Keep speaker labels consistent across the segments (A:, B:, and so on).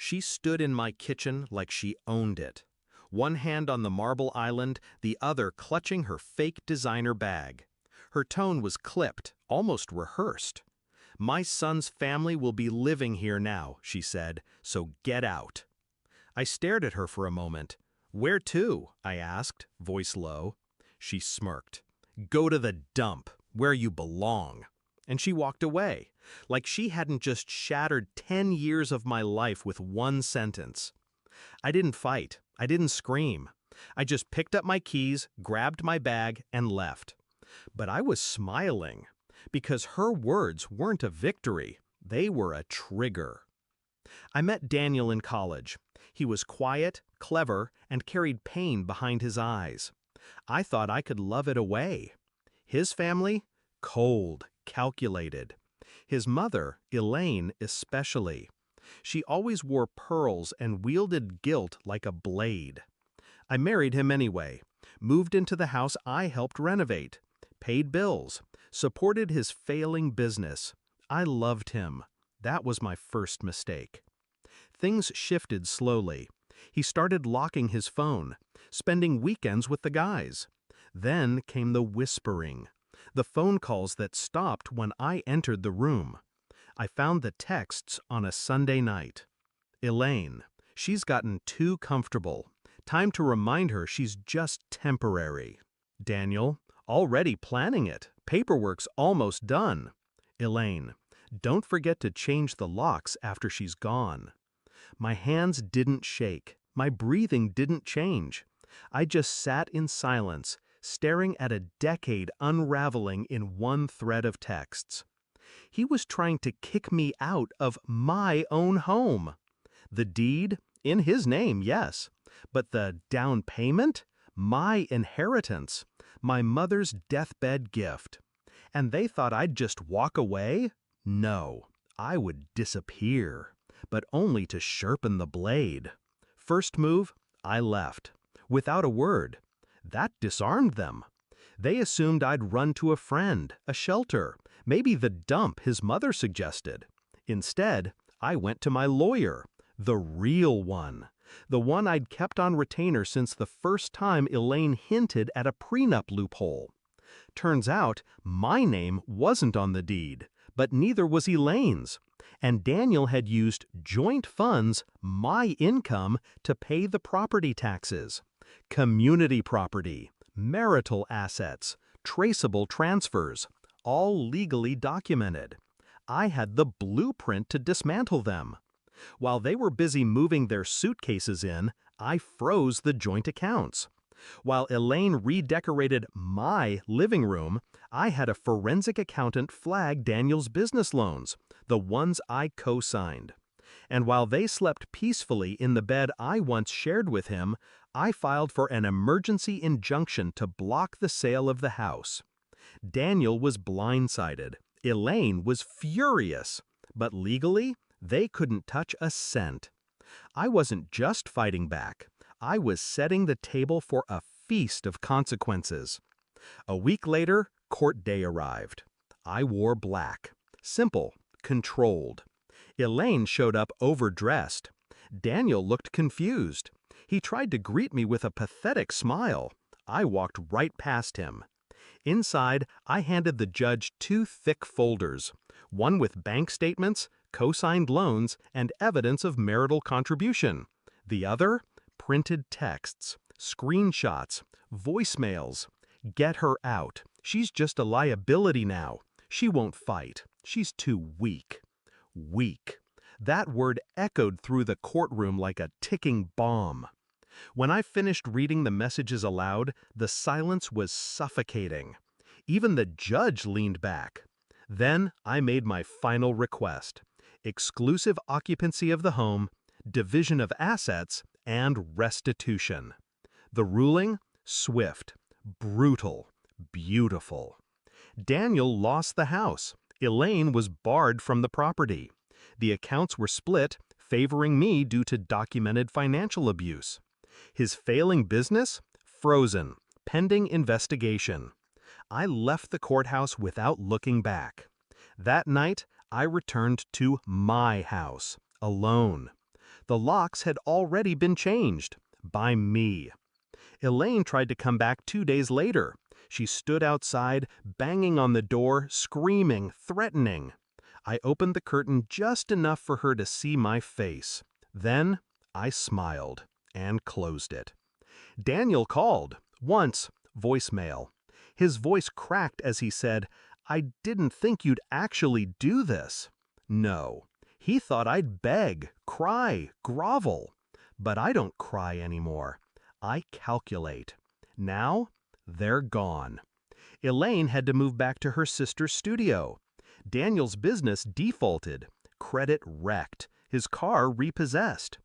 A: She stood in my kitchen like she owned it. One hand on the marble island, the other clutching her fake designer bag. Her tone was clipped, almost rehearsed. "My son's family will be living here now," she said, "so get out." I stared at her for a moment. "Where to?" I asked, voice low. She smirked. "Go to the dump, where you belong." And she walked away, like she hadn't just shattered 10 years of my life with one sentence. I didn't fight. I didn't scream. I just picked up my keys, grabbed my bag, and left. But I was smiling, because her words weren't a victory. They were a trigger. I met Daniel in college. He was quiet, clever, and carried pain behind his eyes. I thought I could love it away. His family? Cold, calculated. His mother, Elaine, especially. She always wore pearls and wielded guilt like a blade. I married him anyway, moved into the house I helped renovate, paid bills, supported his failing business. I loved him. That was my first mistake. Things shifted slowly. He started locking his phone, spending weekends with the guys. Then came the whispering, the phone calls that stopped when I entered the room. I found the texts on a Sunday night. "Elaine, she's gotten too comfortable. Time to remind her she's just temporary." Daniel, "Already planning it. Paperwork's almost done." Elaine, "Don't forget to change the locks after she's gone." My hands didn't shake. My breathing didn't change. I just sat in silence, staring at a decade unraveling in one thread of texts. He was trying to kick me out of my own home. The deed, in his name, yes. But the down payment? My inheritance. My mother's deathbed gift. And they thought I'd just walk away? No, I would disappear. But only to sharpen the blade. First move, I left. Without a word. That disarmed them. They assumed I'd run to a friend, a shelter, maybe the dump his mother suggested. Instead, I went to my lawyer, the real one, the one I'd kept on retainer since the first time Elaine hinted at a prenup loophole. Turns out, my name wasn't on the deed, but neither was Elaine's. And Daniel had used joint funds, my income, to pay the property taxes. Community property, marital assets, traceable transfers, all legally documented. I had the blueprint to dismantle them. While they were busy moving their suitcases in, I froze the joint accounts. While Elaine redecorated my living room, I had a forensic accountant flag Daniel's business loans, the ones I co-signed. And while they slept peacefully in the bed I once shared with him, I filed for an emergency injunction to block the sale of the house. Daniel was blindsided. Elaine was furious. But legally, they couldn't touch a cent. I wasn't just fighting back. I was setting the table for a feast of consequences. A week later, court day arrived. I wore black. Simple, controlled. Elaine showed up overdressed. Daniel looked confused. He tried to greet me with a pathetic smile. I walked right past him. Inside, I handed the judge 2 thick folders, one with bank statements, co-signed loans, and evidence of marital contribution. The other, printed texts, screenshots, voicemails. "Get her out. She's just a liability now. She won't fight. She's too weak." Weak. That word echoed through the courtroom like a ticking bomb. When I finished reading the messages aloud, the silence was suffocating. Even the judge leaned back. Then I made my final request: exclusive occupancy of the home, division of assets, and restitution. The ruling? Swift, brutal, beautiful. Daniel lost the house. Elaine was barred from the property. The accounts were split, favoring me due to documented financial abuse. His failing business? Frozen, pending investigation. I left the courthouse without looking back. That night, I returned to my house, alone. The locks had already been changed. By me. Elaine tried to come back 2 days later. She stood outside, banging on the door, screaming, threatening. I opened the curtain just enough for her to see my face. Then I smiled and closed it. Daniel called. Once, voicemail. His voice cracked as he said, "I didn't think you'd actually do this." No. He thought I'd beg, cry, grovel. But I don't cry anymore. I calculate. Now, they're gone. Elaine had to move back to her sister's studio. Daniel's business defaulted. Credit wrecked. His car repossessed.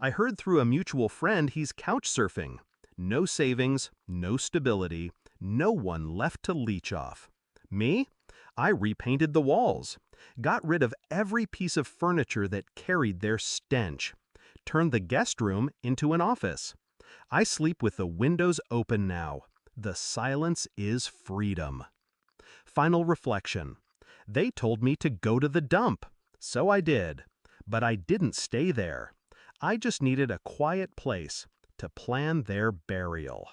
A: I heard through a mutual friend he's couch surfing. No savings, no stability, no one left to leech off. Me? I repainted the walls. Got rid of every piece of furniture that carried their stench. Turned the guest room into an office. I sleep with the windows open now. The silence is freedom. Final reflection. They told me to go to the dump. So I did. But I didn't stay there. I just needed a quiet place to plan their burial.